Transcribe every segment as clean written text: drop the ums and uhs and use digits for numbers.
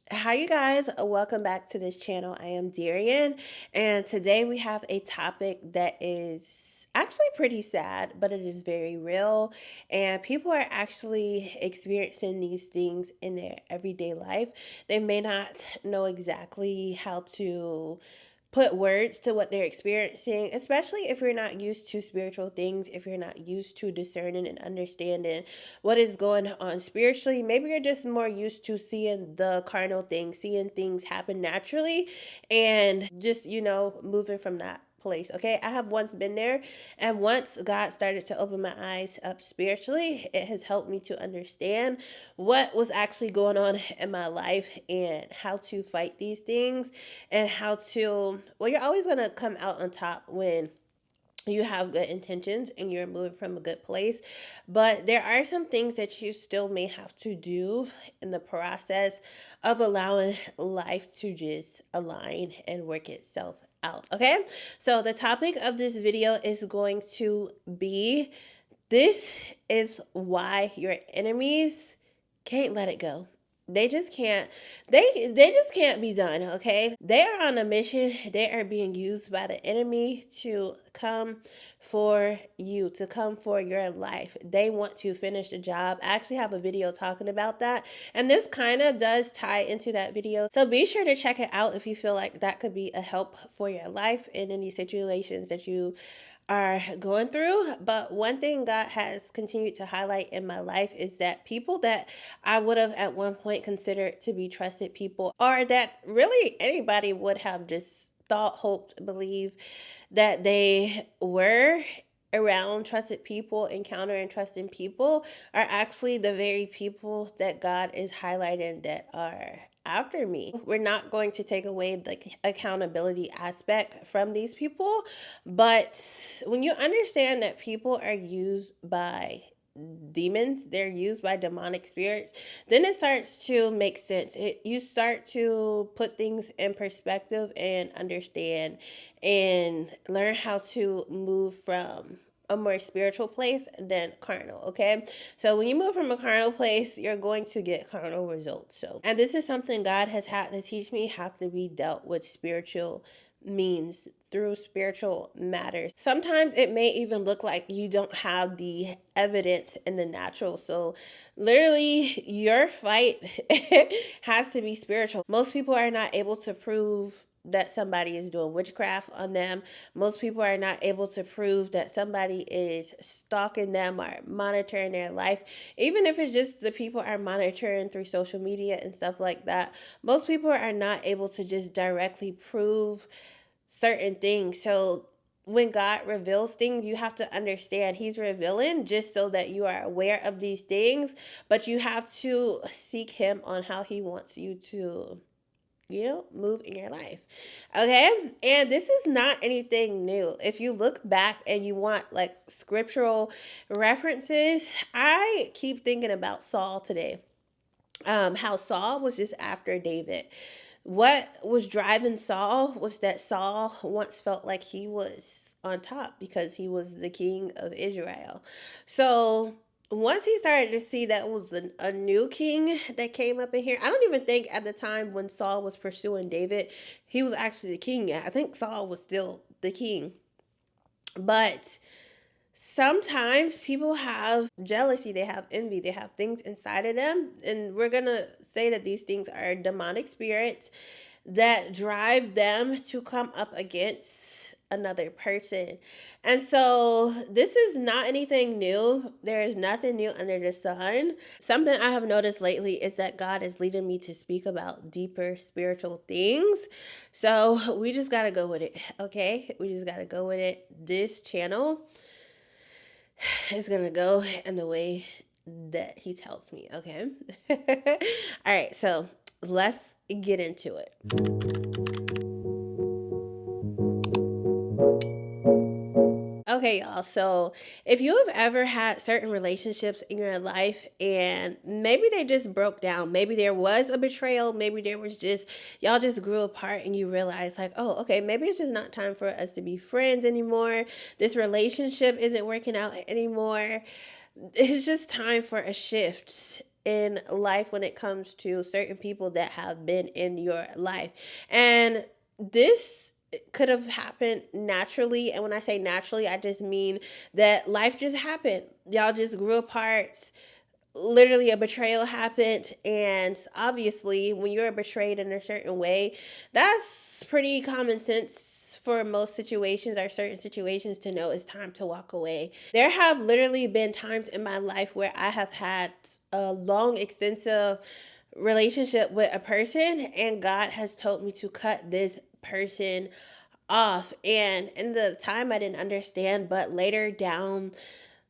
Hi, you guys. Welcome back to this channel. I am Darian, and today we have a topic that is actually pretty sad, but it is very real. And people are actually experiencing these things in their everyday life. They may not know exactly how to put words to what they're experiencing, especially if you're not used to spiritual things, if you're not used to discerning and understanding what is going on spiritually. Maybe you're just more used to seeing the carnal things, seeing things happen naturally, and just, moving from that place. Okay, I have once been there, and once God started to open my eyes up spiritually, it has helped me to understand what was actually going on in my life and how to fight these things and how to, well, you're always going to come out on top when you have good intentions and you're moving from a good place. But there are some things that you still may have to do in the process of allowing life to just align and work itself out. Okay, so the topic of this video is going to be, this is why your enemies can't let it go. They just can't. They just can't be done, okay? They are on a mission. They are being used by the enemy to come for you, to come for your life. They want to finish the job. I actually have a video talking about that, and this kind of does tie into that video. So be sure to check it out if you feel like that could be a help for your life in any situations that you are going through. But one thing God has continued to highlight in my life is that people that I would have at one point considered to be trusted people, or that really anybody would have just thought, hoped, believed that they were around trusted people, encountering trusting people, are actually the very people that God is highlighting that are after me. We're not going to take away the accountability aspect from these people, but when you understand that people are used by demons, they're used by demonic spirits, then it starts to make sense. You start to put things in perspective and understand and learn how to move from a more spiritual place than carnal. Okay, so when you move from a carnal place, you're going to get carnal results. So, and this is something God has had to teach me, how to be dealt with spiritual means through spiritual matters. Sometimes it may even look like you don't have the evidence in the natural. So literally your fight has to be spiritual. Most people are not able to prove that somebody is doing witchcraft on them. Most people are not able to prove that somebody is stalking them or monitoring their life. Even if it's just the people are monitoring through social media and stuff like that, most people are not able to just directly prove certain things. So when God reveals things, you have to understand He's revealing just so that you are aware of these things, but you have to seek Him on how He wants you to, move in your life. Okay? And this is not anything new. If you look back and you want like scriptural references, I keep thinking about Saul today. How Saul was just after David. What was driving Saul was that Saul once felt like he was on top because he was the king of Israel. So once he started to see that was a new king that came up in here, I don't even think at the time when Saul was pursuing David, he was actually the king yet. I think Saul was still the king. But sometimes people have jealousy, they have envy, they have things inside of them. And we're going to say that these things are demonic spirits that drive them to come up against another person. And so this is not anything new. There is nothing new under the sun. Something I have noticed lately is that God is leading me to speak about deeper spiritual things. So we just got to go with it. Okay? We just got to go with it. This channel is going to go in the way that he tells me. Okay? All right. So let's get into it. Okay, y'all. So, if you have ever had certain relationships in your life and maybe they just broke down, maybe there was a betrayal, maybe there was just, y'all just grew apart and you realize, like, oh, okay, maybe it's just not time for us to be friends anymore. This relationship isn't working out anymore. It's just time for a shift. in life when it comes to certain people that have been in your life. And this could have happened naturally. And when I say naturally, I just mean that life just happened. Y'all just grew apart, literally a betrayal happened, and obviously when you're betrayed in a certain way, that's pretty common sense for most situations or certain situations to know it's time to walk away. There have literally been times in my life where I have had a long extensive relationship with a person, and God has told me to cut this person off. And in the time I didn't understand, but later down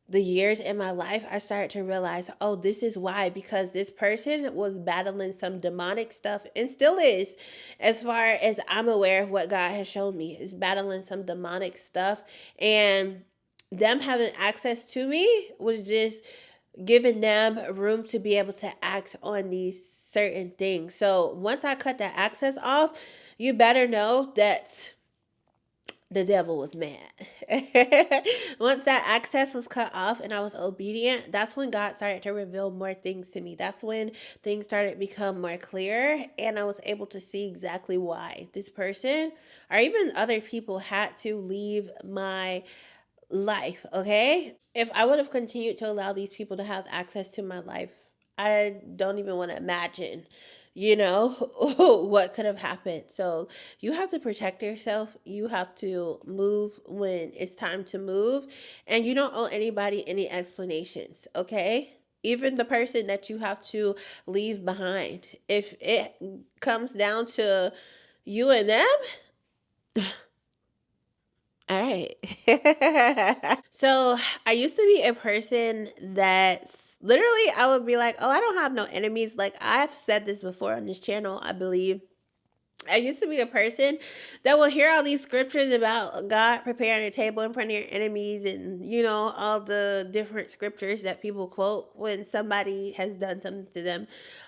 the years in my life, I started to realize, oh, this is why, because this person was battling some demonic stuff and still is, as far as I'm aware of what God has shown me, is battling some demonic stuff. And them having access to me was just giving them room to be able to act on these certain things. So once I cut that access off, you better know that the devil was mad. Once that access was cut off and I was obedient, that's when God started to reveal more things to me. That's when things started to become more clear, and I was able to see exactly why this person or even other people had to leave my life, okay? If I would have continued to allow these people to have access to my life, I don't even want to imagine, what could have happened. So you have to protect yourself. You have to move when it's time to move, and you don't owe anybody any explanations, okay? Even the person that you have to leave behind. If it comes down to you and them, all right. So I used to be a person that literally I would be like, oh, I don't have no enemies. Like I've said this before on this channel, I believe. I used to be a person that will hear all these scriptures about God preparing a table in front of your enemies, and all the different scriptures that people quote when somebody has done something to them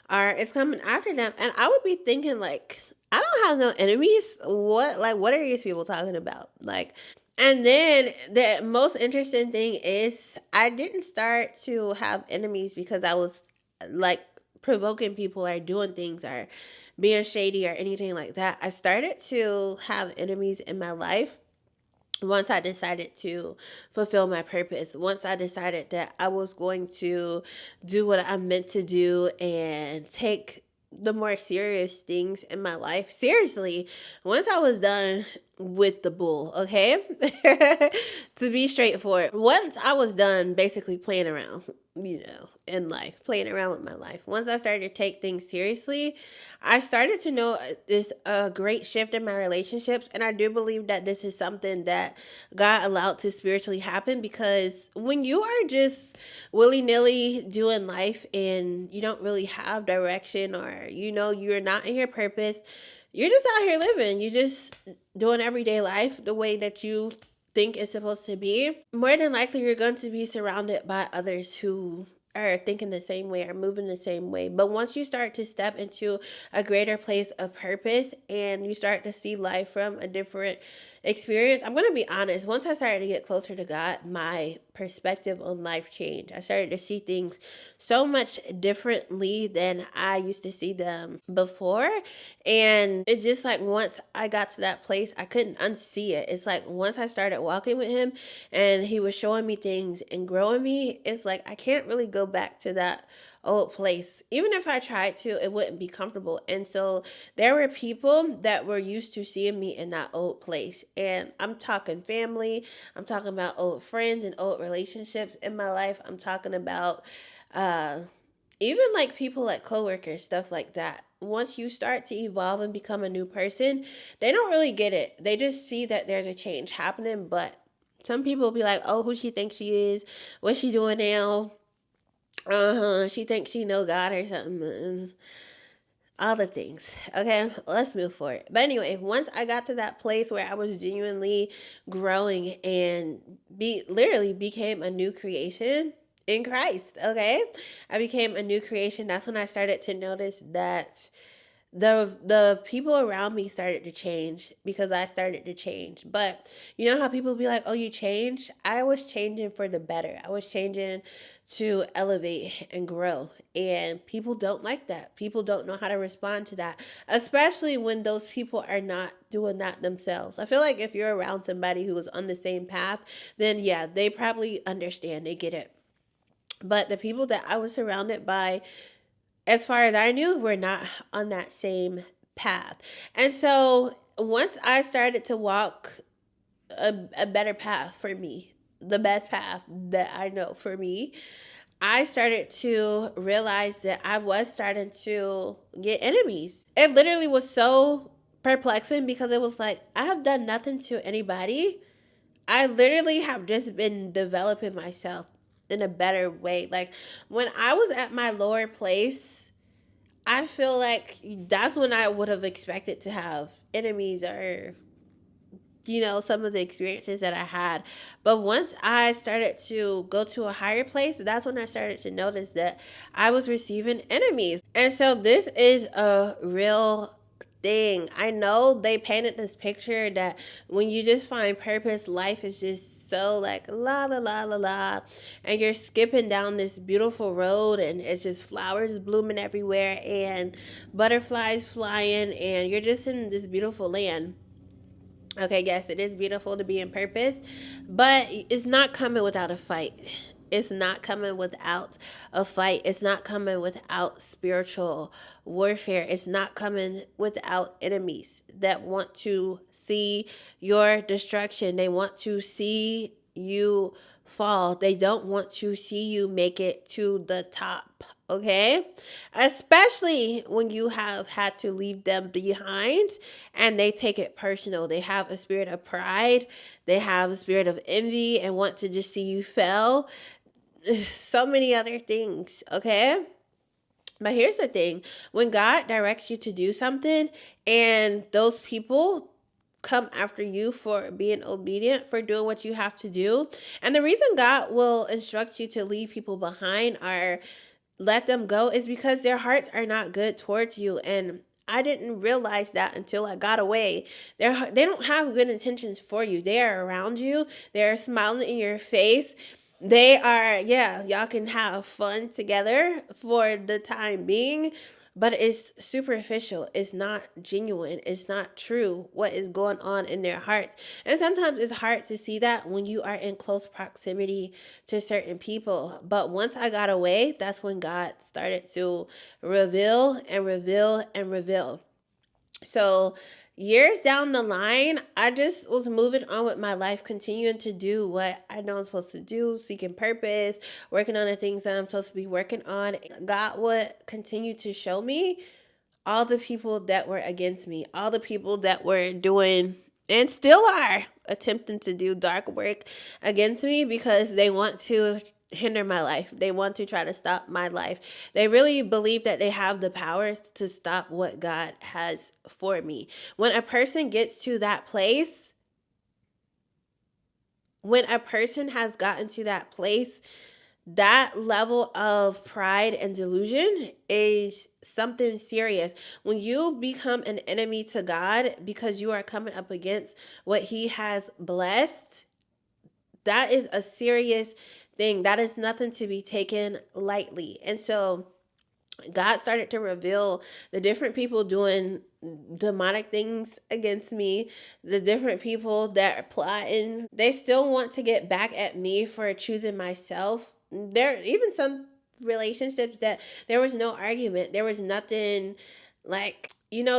or it's coming after them. And I would be thinking like, I don't have no enemies. What are these people talking about? Like, and then the most interesting thing is I didn't start to have enemies because I was like provoking people or doing things or being shady or anything like that. I started to have enemies in my life once I decided to fulfill my purpose, once I decided that I was going to do what I'm meant to do and take the more serious things in my life seriously, once I was done with the bull, okay? To be straightforward, once I was done basically playing around, in life, playing around with my life, once I started to take things seriously, I started to know this great shift in my relationships. And I do believe that this is something that God allowed to spiritually happen, because when you are just willy nilly doing life and you don't really have direction, or you're not in your purpose, you're just out here living, you just doing everyday life the way that you think it's supposed to be, more than likely you're going to be surrounded by others who are thinking the same way or moving the same way. But once you start to step into a greater place of purpose and you start to see life from a different experience, I'm going to be honest, once I started to get closer to God, my perspective on life changed. I started to see things so much differently than I used to see them before. And it's just like once I got to that place, I couldn't unsee it. It's like once I started walking with him and he was showing me things and growing me, it's like I can't really go back to that old place. Even if I tried to, it wouldn't be comfortable. And so there were people that were used to seeing me in that old place. And I'm talking family, I'm talking about old friends and old relationships in my life. I'm talking about uh even like people like coworkers, stuff like that. Once you start to evolve and become a new person, they don't really get it. They just see that there's a change happening, but some people will be like, "Oh, who she thinks she is? What's she doing now? She thinks she know God or something." All the things. Okay, let's move forward. But anyway, once I got to that place where I was genuinely growing and literally became a new creation in Christ, okay? I became a new creation. That's when I started to notice that The people around me started to change because I started to change. But you know how people be like, "Oh, you changed?" I was changing for the better. I was changing to elevate and grow. And people don't like that. People don't know how to respond to that, especially when those people are not doing that themselves. I feel like if you're around somebody who is on the same path, then yeah, they probably understand. They get it. But the people that I was surrounded by, as far as I knew, were not on that same path. And so once I started to walk a better path for me, the best path that I know for me, I started to realize that I was starting to get enemies. It literally was so perplexing because it was like, I have done nothing to anybody. I literally have just been developing myself in a better way. Like when I was at my lower place, I feel like that's when I would have expected to have enemies or, some of the experiences that I had. But once I started to go to a higher place, that's when I started to notice that I was receiving enemies. And so this is a real thing. I know they painted this picture that when you just find purpose, life is just so like la la la la la, and you're skipping down this beautiful road and it's just flowers blooming everywhere and butterflies flying and you're just in this beautiful land. Okay, yes, it is beautiful to be in purpose, but it's not coming without a fight. It's not coming without a fight. It's not coming without spiritual warfare. It's not coming without enemies that want to see your destruction. They want to see you fall. They don't want to see you make it to the top. Okay? Especially when you have had to leave them behind and they take it personal. They have a spirit of pride, they have a spirit of envy and want to just see you fail. So many other things, okay? But here's the thing, when God directs you to do something and those people come after you for being obedient, for doing what you have to do, and the reason God will instruct you to leave people behind or let them go is because their hearts are not good towards you. And I didn't realize that until I got away. They don't have good intentions for you. They are around you. They're smiling in your face. They are, yeah, y'all can have fun together for the time being, but it's superficial. It's not genuine. It's not true what is going on in their hearts. And sometimes it's hard to see that when you are in close proximity to certain people. But once I got away, that's when God started to reveal and reveal and reveal. So, years down the line, I just was moving on with my life, continuing to do what I know I'm supposed to do, seeking purpose, working on the things that I'm supposed to be working on. God would continue to show me all the people that were against me, all the people that were doing and still are attempting to do dark work against me because they want to hinder my life. They want to try to stop my life. They really believe that they have the powers to stop what God has for me. When a person gets to that place, when a person has gotten to that place, that level of pride and delusion is something serious. When you become an enemy to God because you are coming up against what He has blessed, that is a serious thing. That is nothing to be taken lightly. And so God started to reveal the different people doing demonic things against me, the different people that are plotting. They still want to get back at me for choosing myself. There even some relationships that there was no argument. There was nothing like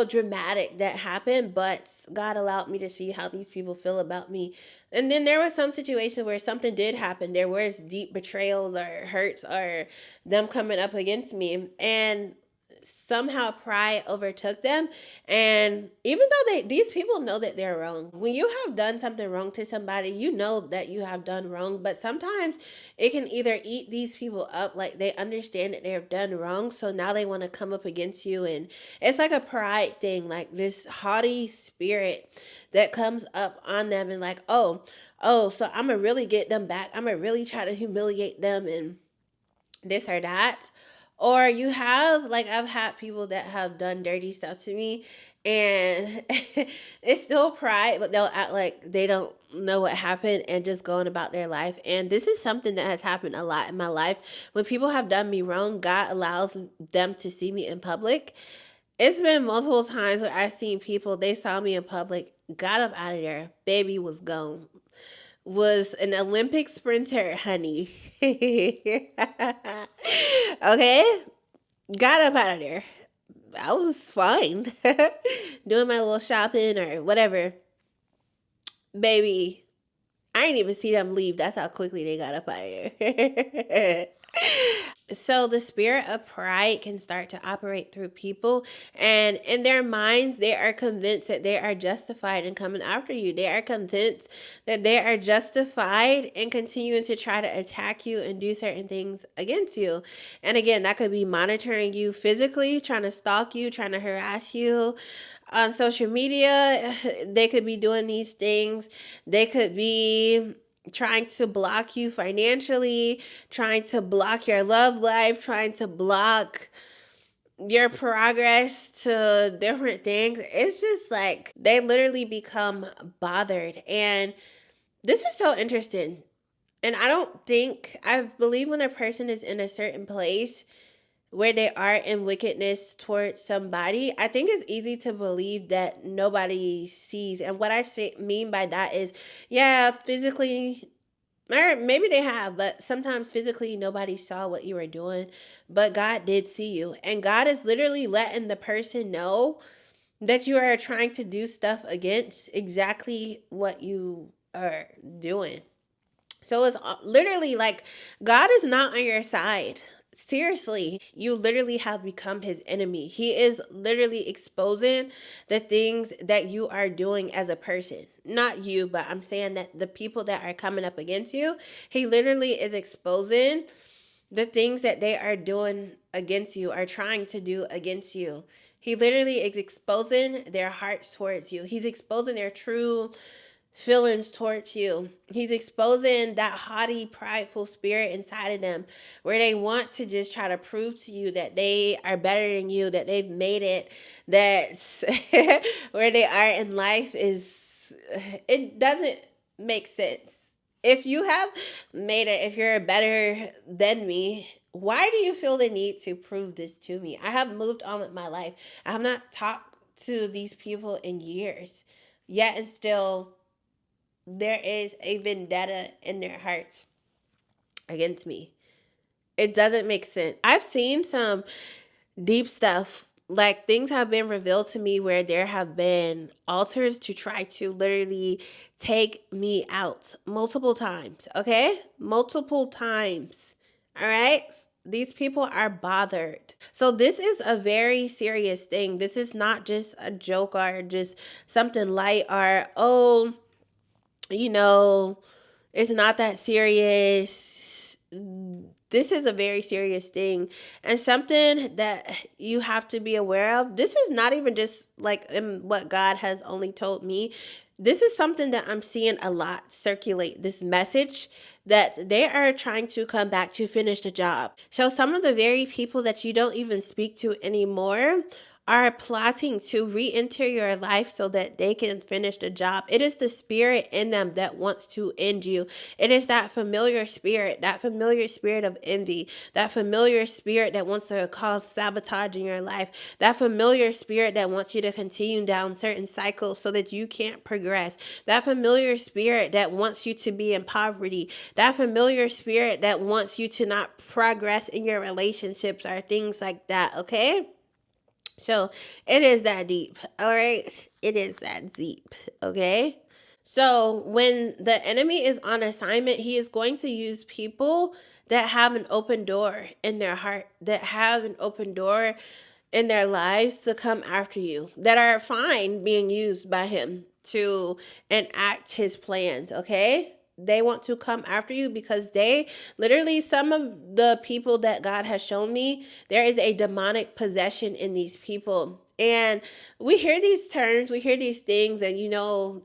dramatic that happened, but God allowed me to see how these people feel about me. And then there was some situation where something did happen. There was deep betrayals or hurts or them coming up against me, and somehow pride overtook them. And even though these people know that they're wrong, when you have done something wrong to somebody, you know that you have done wrong, but sometimes it can either eat these people up, like they understand that they've done wrong, so now they want to come up against you. And it's like a pride thing, like this haughty spirit that comes up on them, and like, so I'm gonna really get them back, I'm gonna really try to humiliate them and this or that. Or you have, like, I've had people that have done dirty stuff to me, and it's still pride, but they'll act like they don't know what happened and just going about their life. And this is something that has happened a lot in my life. When people have done me wrong, God allows them to see me in public. It's been multiple times where I've seen people, they saw me in public, got up out of there, baby was gone. Was an Olympic sprinter, honey. Okay? Got up out of there. I was fine. Doing my little shopping or whatever. Baby, I didn't even see them leave. That's how quickly they got up out of there. So the spirit of pride can start to operate through people, and in their minds they are convinced that they are justified in coming after you. They are convinced that they are justified in continuing to try to attack you and do certain things against you. And again, that could be monitoring you physically, trying to stalk you, trying to harass you on social media. They could be doing these things. They could be trying to block you financially, trying to block your love life, trying to block your progress to different things. It's just like they literally become bothered. And this is so interesting. And I believe when a person is in a certain place where they are in wickedness towards somebody, I think it's easy to believe that nobody sees. And what mean by that is, yeah, physically, or maybe they have, but sometimes physically nobody saw what you were doing, but God did see you. And God is literally letting the person know that you are trying to do stuff against exactly what you are doing. So it's literally like God is not on your side. Seriously, you literally have become his enemy. He is literally exposing the things that you are doing as a person. Not you, but I'm saying that the people that are coming up against you, he literally is exposing the things that they are doing against you, are trying to do against you. He literally is exposing their hearts towards you. He's exposing their true feelings towards you. He's exposing that haughty, prideful spirit inside of them, where they want to just try to prove to you that they are better than you, that they've made it, that where they are in life is, it doesn't make sense. If you have made it, if you're better than me, why do you feel the need to prove this to me? I have moved on with my life. I have not talked to these people in years, yet and still there is a vendetta in their hearts against me. It doesn't make sense. I've seen some deep stuff. Like, things have been revealed to me where there have been altars to try to literally take me out multiple times. Okay? Multiple times. All right? These people are bothered. So this is a very serious thing. This is not just a joke or just something light or, oh, it's not that serious. This is a very serious thing and something that you have to be aware of. This is not even just like in what God has only told me. This is something that I'm seeing a lot circulate, this message that they are trying to come back to finish the job. So some of the very people that you don't even speak to anymore are plotting to re-enter your life so that they can finish the job. It is the spirit in them that wants to end you. It is that familiar spirit of envy, that familiar spirit that wants to cause sabotage in your life, that familiar spirit that wants you to continue down certain cycles so that you can't progress, that familiar spirit that wants you to be in poverty, that familiar spirit that wants you to not progress in your relationships or things like that, okay? So it is that deep, all right? It is that deep, okay? So when the enemy is on assignment, he is going to use people that have an open door in their heart, that have an open door in their lives to come after you, that are fine being used by him to enact his plans, okay? They want to come after you because they literally, some of the people that God has shown me, there is a demonic possession in these people. And we hear these terms, we hear these things, and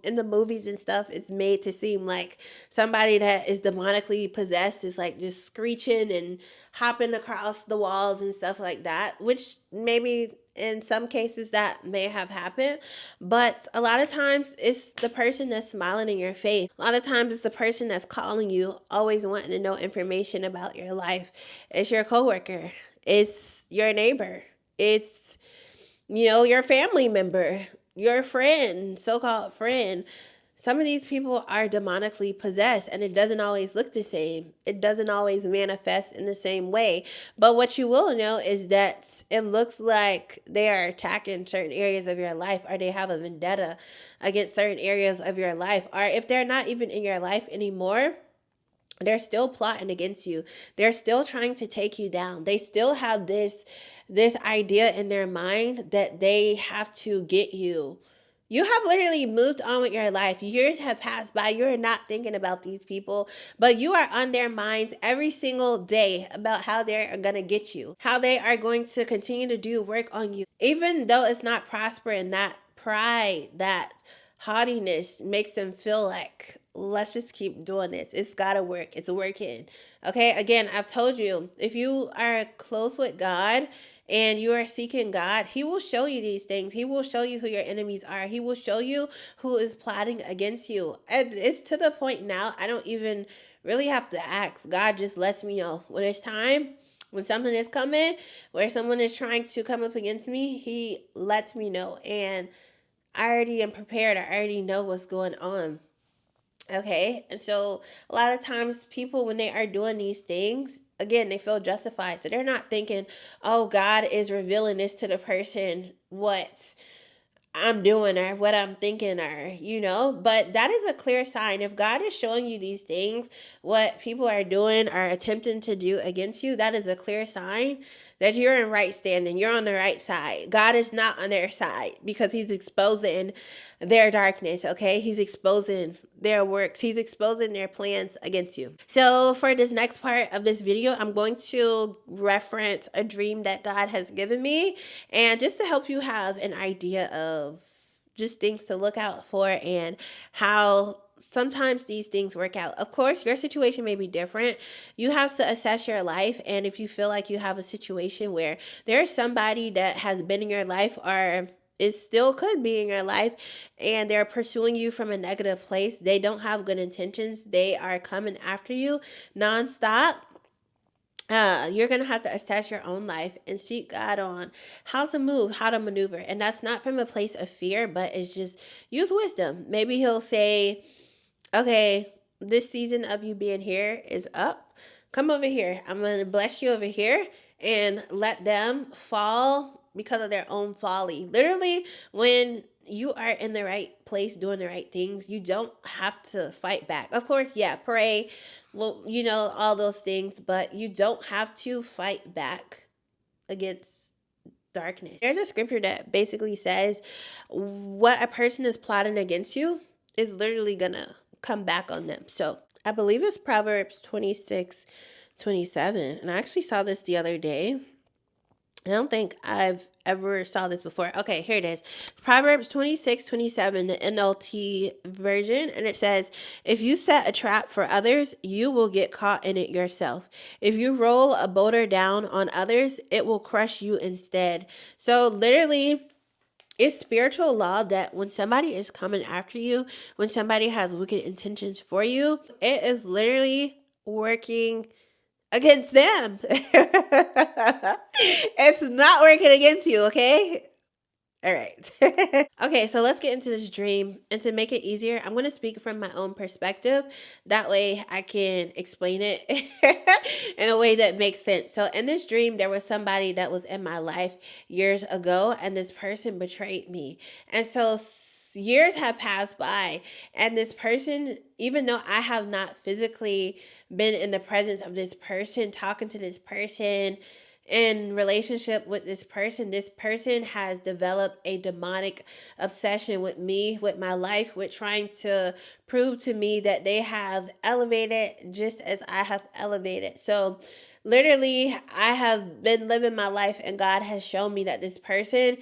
in the movies and stuff, it's made to seem like somebody that is demonically possessed is like just screeching and hopping across the walls and stuff like that, which maybe in some cases that may have happened. But a lot of times it's the person that's smiling in your face. A lot of times it's the person that's calling you, always wanting to know information about your life. It's your coworker, it's your neighbor, it's your family member, your friend, so called friend. Some of these people are demonically possessed, and it doesn't always look the same. It doesn't always manifest in the same way. But what you will know is that it looks like they are attacking certain areas of your life, or they have a vendetta against certain areas of your life. Or if they're not even in your life anymore, they're still plotting against you. They're still trying to take you down. They still have this idea in their mind that they have to get you. You have literally moved on with your life. Years have passed by. You're not thinking about these people, but you are on their minds every single day about how they're going to get you, how they are going to continue to do work on you. Even though it's not prospering, that pride, that haughtiness makes them feel like, let's just keep doing this. It's got to work. It's working. Okay. Again, I've told you, if you are close with God and you are seeking God, He will show you these things. He will show you who your enemies are. He will show you who is plotting against you. And it's to the point now, I don't even really have to ask. God just lets me know when it's time. When something is coming, where someone is trying to come up against me, He lets me know. And I already am prepared. I already know what's going on. Okay. And so a lot of times people, when they are doing these things, again, they feel justified. So they're not thinking, oh, God is revealing this to the person, what I'm doing or what I'm thinking but that is a clear sign. If God is showing you these things, what people are doing or attempting to do against you, that is a clear sign that you're in right standing. You're on the right side. God is not on their side because He's exposing their darkness, okay? He's exposing their works. He's exposing their plans against you. So for this next part of this video, I'm going to reference a dream that God has given me, and just to help you have an idea of just things to look out for and how sometimes these things work out. Of course, your situation may be different. You have to assess your life, and if you feel like you have a situation where there's somebody that has been in your life or it still could be in your life and they're pursuing you from a negative place, they don't have good intentions, they are coming after you nonstop, you're going to have to assess your own life and seek God on how to move, how to maneuver. And that's not from a place of fear, but it's just use wisdom. Maybe He'll say, okay, this season of you being here is up. Come over here. I'm going to bless you over here and let them fall because of their own folly. Literally, when you are in the right place doing the right things, you don't have to fight back. Of course, yeah, pray, well, all those things, but you don't have to fight back against darkness. There's a scripture that basically says what a person is plotting against you is literally gonna come back on them. So I believe it's Proverbs 26:27. And I actually saw this the other day. I don't think I've ever saw this before. Okay, here it is. Proverbs 26:27, the NLT version. And it says, if you set a trap for others, you will get caught in it yourself. If you roll a boulder down on others, it will crush you instead. So literally, it's spiritual law that when somebody is coming after you, when somebody has wicked intentions for you, it is literally working against them. It's not working against you, okay? All right. Okay, so let's get into this dream. And to make it easier, I'm going to speak from my own perspective. That way I can explain it in a way that makes sense. So in this dream, there was somebody that was in my life years ago, and this person betrayed me. And so years have passed by, and this person, even though I have not physically been in the presence of this person, talking to this person, in relationship with this person has developed a demonic obsession with me, with my life, with trying to prove to me that they have elevated just as I have elevated. So literally, I have been living my life and God has shown me that this person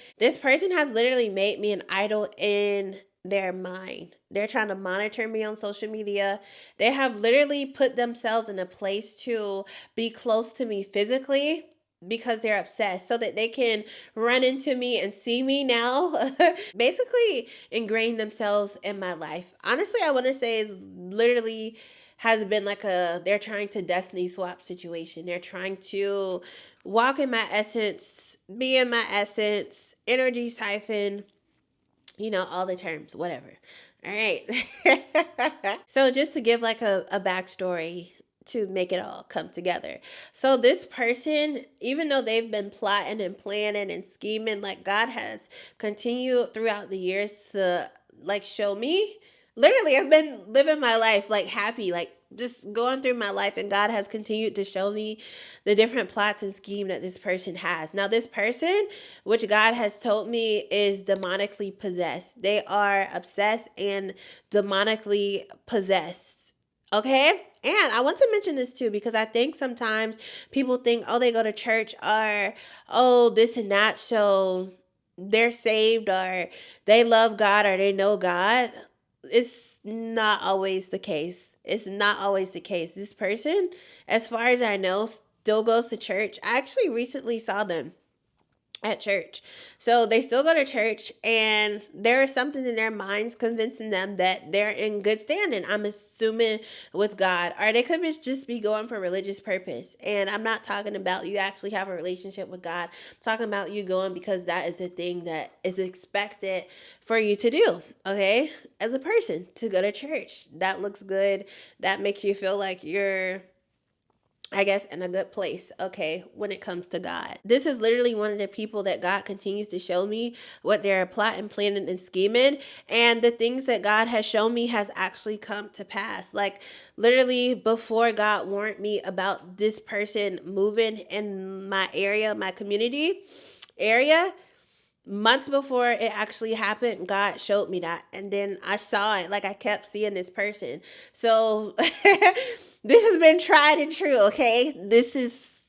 has literally made me an idol in their mind. They're trying to monitor me on social media. They have literally put themselves in a place to be close to me physically because they're obsessed, so that they can run into me and see me now. Basically ingrain themselves in my life. Honestly, I want to say is literally has been like they're trying to destiny swap situation. They're trying to walk in my essence, be in my essence, energy siphon, all the terms, whatever. All right. So just to give like a backstory to make it all come together. So this person, even though they've been plotting and planning and scheming, like God has continued throughout the years to like show me. Literally, I've been living my life like happy, like just going through my life, and God has continued to show me the different plots and scheme that this person has. Now, this person, which God has told me is demonically possessed. They are obsessed and demonically possessed. Okay? And I want to mention this too, because I think sometimes people think, oh, they go to church, or oh, this and that, so they're saved, or they love God, or they know God. It's not always the case. It's not always the case. This person, as far as I know, still goes to church. I actually recently saw them at church. So they still go to church, and there is something in their minds convincing them that they're in good standing. I'm assuming with God, or they could just be going for religious purpose. And I'm not talking about you actually have a relationship with God. I'm talking about you going because that is the thing that is expected for you to do. Okay, as a person, to go to church, that looks good. That makes you feel like you're, I guess, in a good place, okay, when it comes to God. This is literally one of the people that God continues to show me what they're plotting, planning, and scheming. And the things that God has shown me has actually come to pass. Like, literally, before God warned me about this person moving in my area, my community area, months before it actually happened, God showed me that. And then I saw it. Like, I kept seeing this person. So this has been tried and true, okay? This is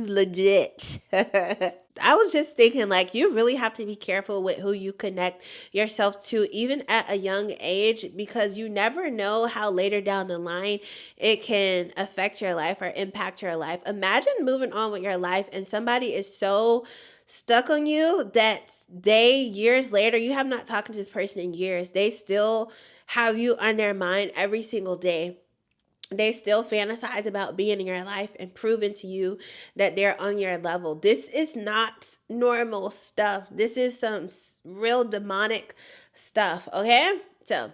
legit. I was just thinking, like, you really have to be careful with who you connect yourself to, even at a young age, because you never know how later down the line it can affect your life or impact your life. Imagine moving on with your life and somebody is so stuck on you that years later, you have not talked to this person in years. They still have you on their mind every single day. They still fantasize about being in your life and proving to you that they're on your level. This is not normal stuff. This is some real demonic stuff, okay? So,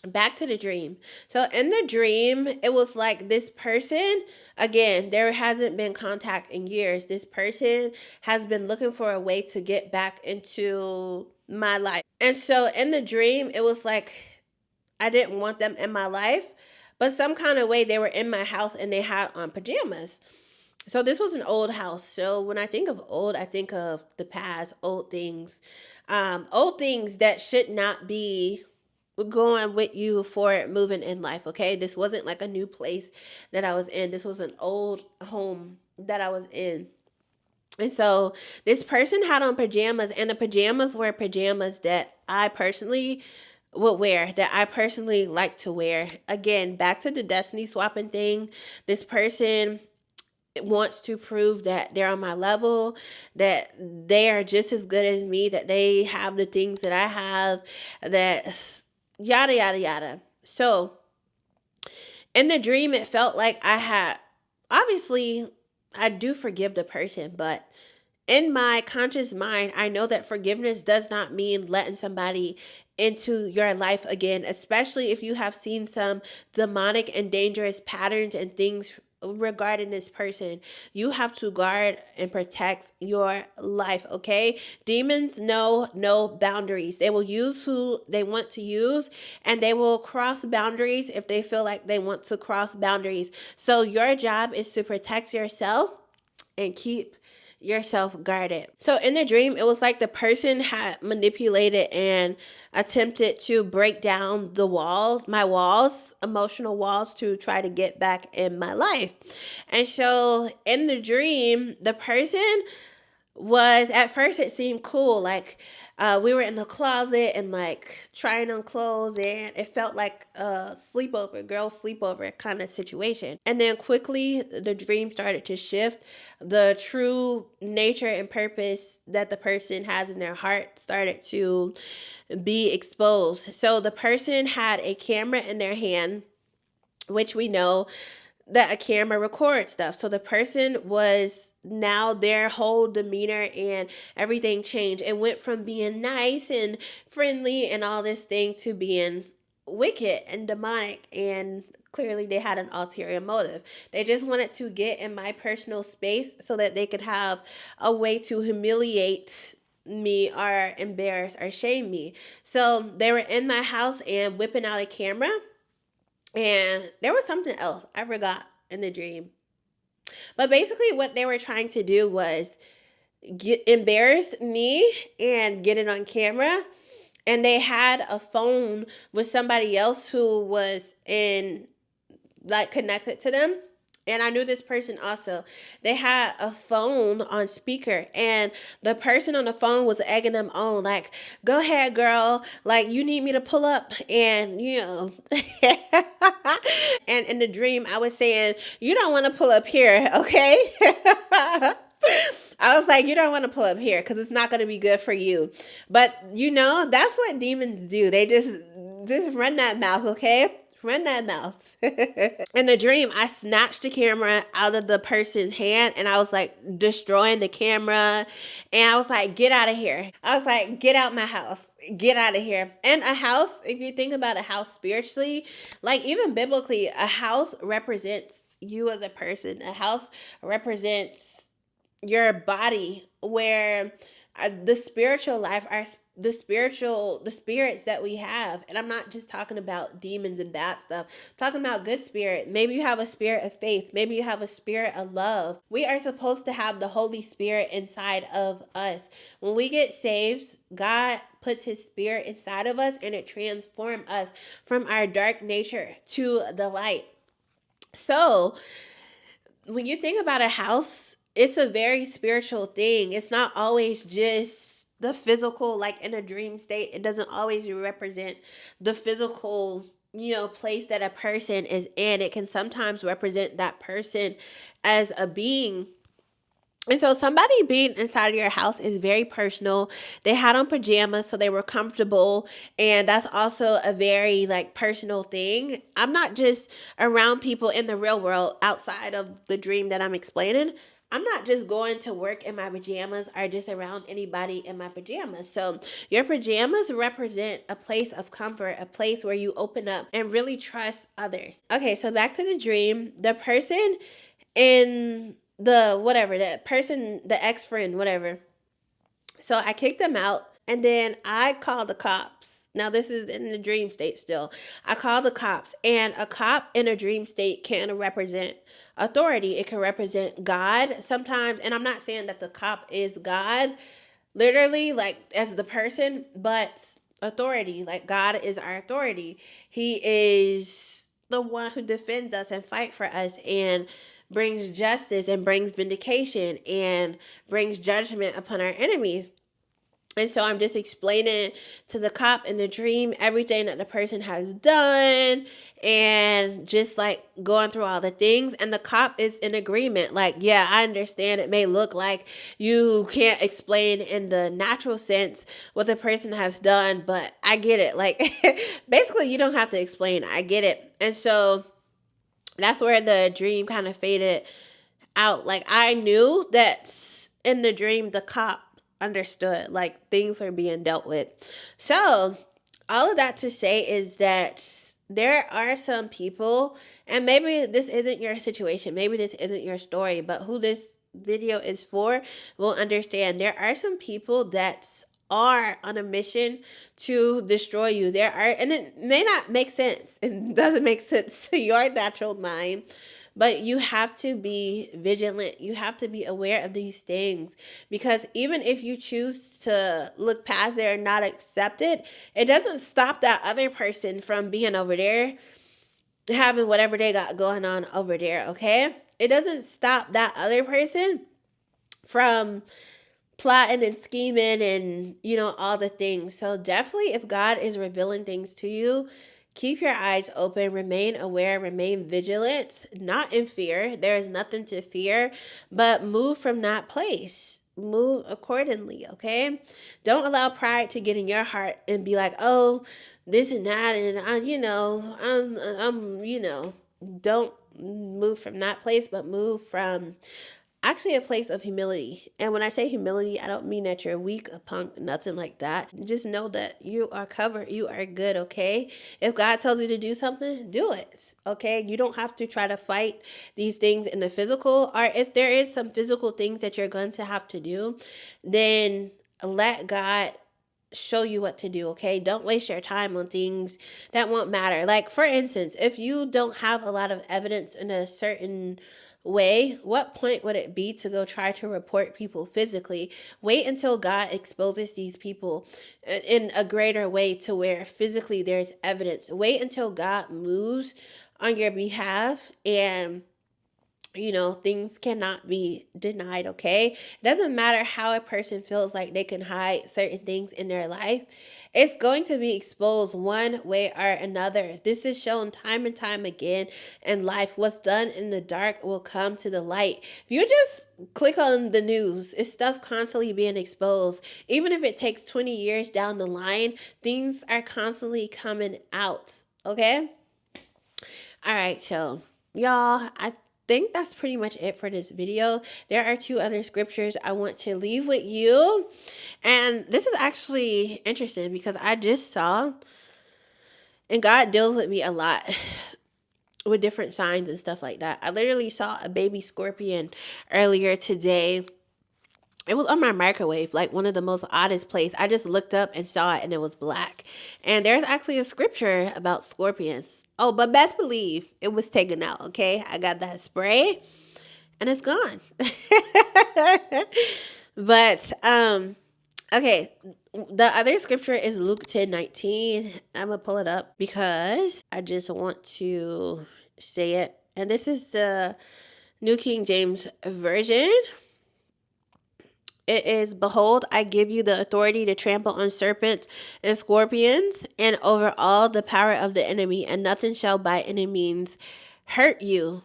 back to the dream. So in the dream, it was like this person, again, there hasn't been contact in years. This person has been looking for a way to get back into my life. And so in the dream, it was like I didn't want them in my life, but some kind of way they were in my house and they had on pajamas. So this was an old house. So when I think of old, I think of the past, old things that should not be going with you for moving in life. Okay, this wasn't like a new place that I was in. This was an old home that I was in. And so this person had on pajamas, and the pajamas were pajamas that I personally would wear, that I personally like to wear. Again, back to the destiny swapping thing. This person wants to prove that they're on my level, that they are just as good as me, that they have the things that I have, that yada, yada, yada. So in the dream, it felt like I had, obviously, I do forgive the person, but in my conscious mind, I know that forgiveness does not mean letting somebody into your life again, especially if you have seen some demonic and dangerous patterns and things regarding this person. You have to guard and protect your life, okay? Demons know no boundaries. They will use who they want to use, and they will cross boundaries if they feel like they want to cross boundaries. So your job is to protect yourself and keep yourself guarded. So in the dream, it was like the person had manipulated and attempted to break down the walls, my walls, emotional walls, to try to get back in my life. And so in the dream, the person was, at first it seemed cool, like we were in the closet and like trying on clothes, and it felt like a sleepover, girl sleepover kind of situation. And then quickly the dream started to shift. The true nature and purpose that the person has in their heart started to be exposed. So the person had a camera in their hand, which we know that a camera records stuff. So the person was, now their whole demeanor and everything changed. It went from being nice and friendly and all this thing to being wicked and demonic, and clearly they had an ulterior motive. They just wanted to get in my personal space so that they could have a way to humiliate me or embarrass or shame me. So they were in my house and whipping out a camera, and there was something else I forgot in the dream. But basically, what they were trying to do was embarrass me and get it on camera. And they had a phone with somebody else who was in, like, connected to them. And I knew this person also. They had a phone on speaker, and the person on the phone was egging them on, like, go ahead, girl. Like, you need me to pull up. And, you know, and in the dream, I was saying, you don't want to pull up here, okay? I was like, you don't want to pull up here because it's not going to be good for you. But, you know, that's what demons do. They just run that mouth, okay? Run that mouth. In the dream, I snatched the camera out of the person's hand and I was like destroying the camera. And I was like, get out of here. I was like, get out my house. Get out of here. And a house, if you think about a house spiritually, like even biblically, a house represents you as a person. A house represents your body, where the spiritual life, our the spirits that we have. And I'm not just talking about demons and bad stuff. I'm talking about good spirit. Maybe you have a spirit of faith, maybe you have a spirit of love. We are supposed to have the Holy Spirit inside of us. When we get saved, God puts his spirit inside of us and it transforms us from our dark nature to the light. So when you think about a house, it's a very spiritual thing. It's not always just the physical, like in a dream state. It doesn't always represent the physical, place that a person is in. It can sometimes represent that person as a being. And so somebody being inside of your house is very personal. They had on pajamas, so they were comfortable. And that's also a very like personal thing. I'm not just around people in the real world outside of the dream that I'm explaining. I'm not just going to work in my pajamas or just around anybody in my pajamas. So your pajamas represent a place of comfort, a place where you open up and really trust others. Okay, so back to the dream. The person in that person, the ex-friend, whatever. So I kicked them out and then I called the cops. Now this is in the dream state still. I called the cops, and a cop in a dream state can represent authority. It can represent God sometimes. And I'm not saying that the cop is God, literally, like as the person, but authority, like God is our authority. He is the one who defends us and fight for us and brings justice and brings vindication and brings judgment upon our enemies. And so I'm just explaining to the cop in the dream everything that the person has done and just like going through all the things. And the cop is in agreement. Like, yeah, I understand it may look like you can't explain in the natural sense what the person has done, but I get it. Like, basically, you don't have to explain. I get it. And so that's where the dream kind of faded out. Like, I knew that in the dream, the cop understood, like things were being dealt with. So all of that to say is that there are some people, and maybe this isn't your situation, maybe this isn't your story, but who this video is for will understand. There are some people that are on a mission to destroy you. There are, and it may not make sense. It doesn't make sense to your natural mind, But you have to be vigilant. You have to be aware of these things, because even if you choose to look past it or not accept it, it doesn't stop that other person from being over there having whatever they got going on over there, okay? It doesn't stop that other person from plotting and scheming and, all the things. So definitely, if God is revealing things to you, keep your eyes open, remain aware, remain vigilant, not in fear. There is nothing to fear, but move from that place. Move accordingly, okay? Don't allow pride to get in your heart and be like, oh, this and that, and don't move from that place, but move from actually a place of humility. And when I say humility, I don't mean that you're weak, a punk, nothing like that. Just know that you are covered, you are good, okay? If God tells you to do something, do it, okay? You don't have to try to fight these things in the physical, or if there is some physical things that you're going to have to do, then let God show you what to do, okay? Don't waste your time on things that won't matter. Like, for instance, if you don't have a lot of evidence in a certain way, what point would it be to go try to report people physically? Wait until God exposes these people in a greater way to where physically there's evidence. Wait until God moves on your behalf, and things cannot be denied, okay? It doesn't matter how a person feels like they can hide certain things in their life. It's going to be exposed one way or another. This is shown time and time again in life. What's done in the dark will come to the light. If you just click on the news, it's stuff constantly being exposed. Even if it takes 20 years down the line, things are constantly coming out, okay? All right, so y'all, I think that's pretty much it for this video. There are two other scriptures I want to leave with you. And this is actually interesting because I just saw, and God deals with me a lot with different signs and stuff like that. I literally saw a baby scorpion earlier today. It was on my microwave, like one of the most oddest places. I just looked up and saw it, and it was black. And there's actually a scripture about scorpions. Oh, but best believe it was taken out, okay? I got that spray, and it's gone. But, okay. The other scripture is Luke 10:19. I'm going to pull it up because I just want to say it. And this is the New King James Version. It is, behold, I give you the authority to trample on serpents and scorpions and over all the power of the enemy, and nothing shall by any means hurt you.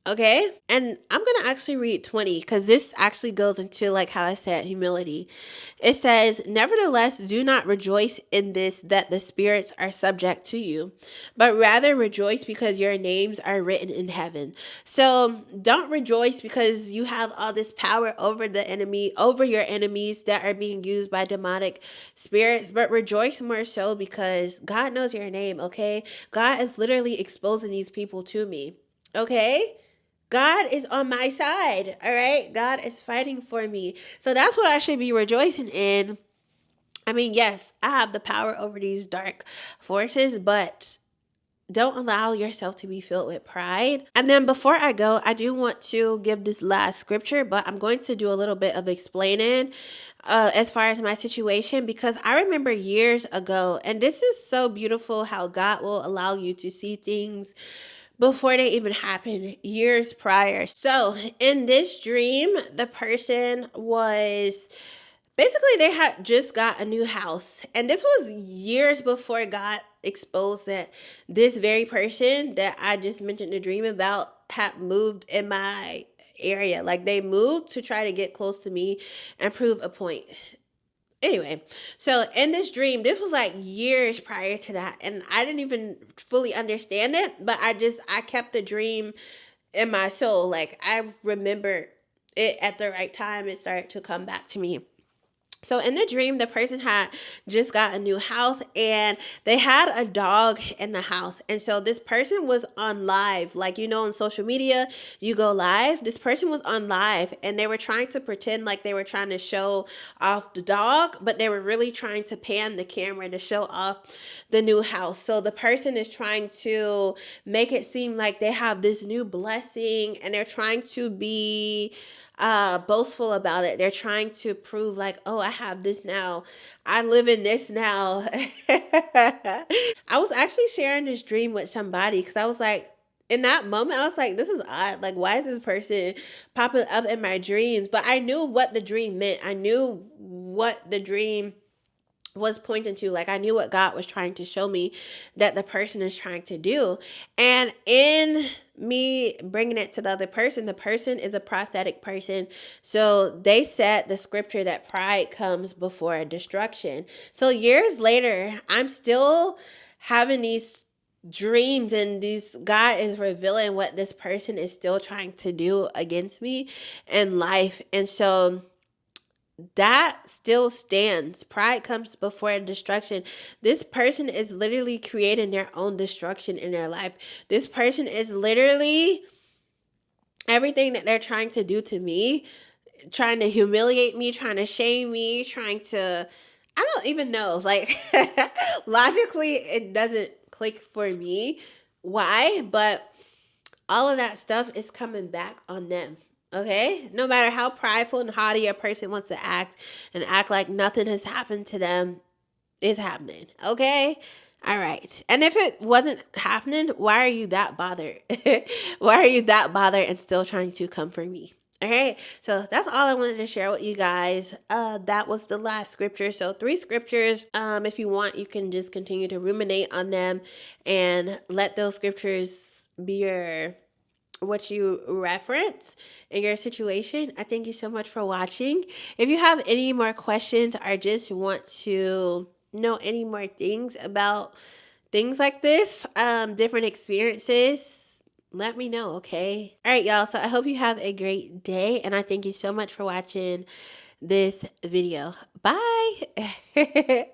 Okay? And I'm going to actually read 20 because this actually goes into, like how I said, humility. It says, nevertheless, do not rejoice in this, that the spirits are subject to you, but rather rejoice because your names are written in heaven. So don't rejoice because you have all this power over the enemy, over your enemies that are being used by demonic spirits, but rejoice more so because God knows your name, okay? God is literally exposing these people to me, okay? God is on my side, all right? God is fighting for me. So that's what I should be rejoicing in. I mean, yes, I have the power over these dark forces, but don't allow yourself to be filled with pride. And then before I go, I do want to give this last scripture, but I'm going to do a little bit of explaining as far as my situation, because I remember years ago, and this is so beautiful how God will allow you to see things before they even happened years prior. So in this dream, the person was basically, they had just got a new house. And this was years before God exposed that this very person that I just mentioned the dream about had moved in my area. Like, they moved to try to get close to me and prove a point. Anyway, so in this dream, this was like years prior to that, and I didn't even fully understand it, but I kept the dream in my soul. Like, I remember it at the right time, it started to come back to me. So in the dream, the person had just got a new house and they had a dog in the house. And so this person was on live, like, on social media, you go live. This person was on live and they were trying to pretend like they were trying to show off the dog, but they were really trying to pan the camera to show off the new house. So the person is trying to make it seem like they have this new blessing and they're trying to be boastful about it. They're trying to prove like, oh, I have this now. I live in this now. I was actually sharing this dream with somebody because I was like, in that moment, I was like, this is odd. Like, why is this person popping up in my dreams? But I knew what the dream meant. I knew what the dream was pointing to. Like, I knew what God was trying to show me that the person is trying to do. And in me bringing it to the person is a prophetic person. So they said the scripture that pride comes before destruction. So years later, I'm still having these dreams, and God is revealing what this person is still trying to do against me in life. And so that still stands. Pride comes before destruction. This person is literally creating their own destruction in their life. This person is literally everything that they're trying to do to me, trying to humiliate me, trying to shame me, trying to, I don't even know. Like, logically, it doesn't click for me why, but all of that stuff is coming back on them. Okay? No matter how prideful and haughty a person wants to act and act like nothing has happened to them, it's happening. Okay? All right. And if it wasn't happening, why are you that bothered? Why are you that bothered and still trying to come for me? All right. So that's all I wanted to share with you guys. That was the last scripture. So 3 scriptures. If you want, you can just continue to ruminate on them and let those scriptures be what you reference in your situation. I thank you so much for watching. If you have any more questions or just want to know any more things about things like this, different experiences, let me know, okay? All right, y'all. So I hope you have a great day, and I thank you so much for watching this video. Bye.